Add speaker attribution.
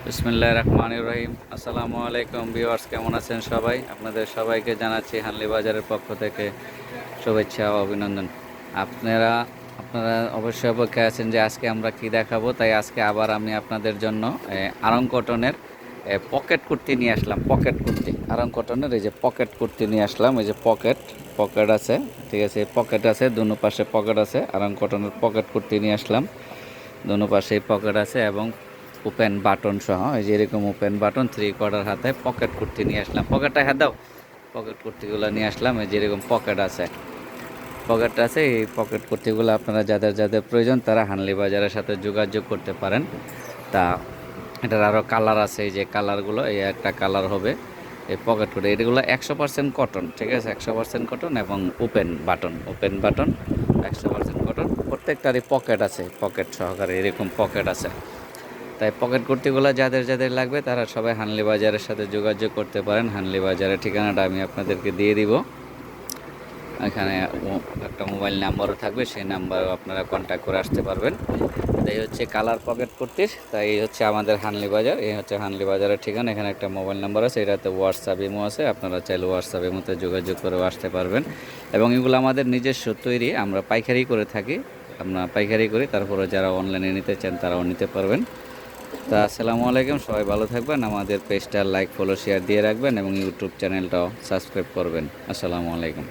Speaker 1: বিসমিল্লাহির রহমানির রহিম। আসসালামু আলাইকুম ভিউয়ার্স, কেমন আছেন সবাই? আপনাদের সবাইকে জানাচ্ছি হানলি বাজারের পক্ষ থেকে শুভেচ্ছা ও অভিনন্দন। আপনারা আপনারা অবশ্যই অপেক্ষায় আছেন যে আজকে আমরা কি দেখাবো, তাই আজকে আবার আমি আপনাদের জন্য আরং কটনের পকেট কুর্তি নিয়ে আসলাম। পকেট কুর্তি, আরং কটনের এই যে পকেট কুর্তি নিয়ে আসলাম। এই যে পকেট পকেট আছে, ঠিক আছে, পকেট আছে, দুনো পাশে পকেট আছে। আরং কটনের পকেট কুর্তি নিয়ে আসলাম, দুনো পাশেই পকেট আছে এবং ওপেন বাটন সহ। এই যে এরকম ওপেন বাটন 3/4 হাতে পকেট কুর্তি নিয়ে আসলাম। পকেটটা হ্যাঁ দাও, পকেট কুর্তিগুলো নিয়ে আসলাম। এই যে এরকম পকেট আছে, পকেট আছে। এই পকেট কুর্তিগুলো আপনারা যাদের যাদের প্রয়োজন তারা হানলি বাজারের সাথে যোগাযোগ করতে পারেন। তা এটার আরও কালার আছে, এই যে কালারগুলো, এই একটা কালার হবে এই পকেট কুর্তি। এগুলো 100% কটন, ঠিক আছে, 100% কটন এবং open button, open button 100% cotton. প্রত্যেকটারই পকেট আছে, পকেট সহকারে এরকম পকেট আছে। তাই পকেট কুর্তিগুলো যাদের যাদের লাগবে তারা সবাই হানলি বাজারের সাথে যোগাযোগ করতে পারেন। হানলি বাজারের ঠিকানাটা আমি আপনাদেরকে দিয়ে দিব। এখানে একটা মোবাইল নাম্বারও থাকবে, সেই নাম্বারও আপনারা কন্ট্যাক্ট করে আসতে পারবেন। এই হচ্ছে কালার পকেট কুর্তির। তাই এই হচ্ছে আমাদের হানলি বাজার, এই হচ্ছে হানলি বাজারের ঠিকানা। এখানে একটা মোবাইল নাম্বার আছে, এটাতে হোয়াটসঅ্যাপ ইমো আছে, আপনারা চাইলে হোয়াটসঅ্যাপ ইমোতে যোগাযোগ করেও আসতে পারবেন। এবং এগুলো আমাদের নিজস্ব তৈরি, আমরা পাইকারি করে থাকি, আমরা পাইকারি করি। তারপরে যারা অনলাইনে নিতে চান তারাও নিতে পারবেন। তা আসসালামু আলাইকুম, সবাই ভালো থাকবেন। আমাদের পেজটা লাইক ফলো শেয়ার দিয়ে রাখবেন এবং ইউটিউব চ্যানেলটাও সাবস্ক্রাইব করবেন। আসসালামু আলাইকুম।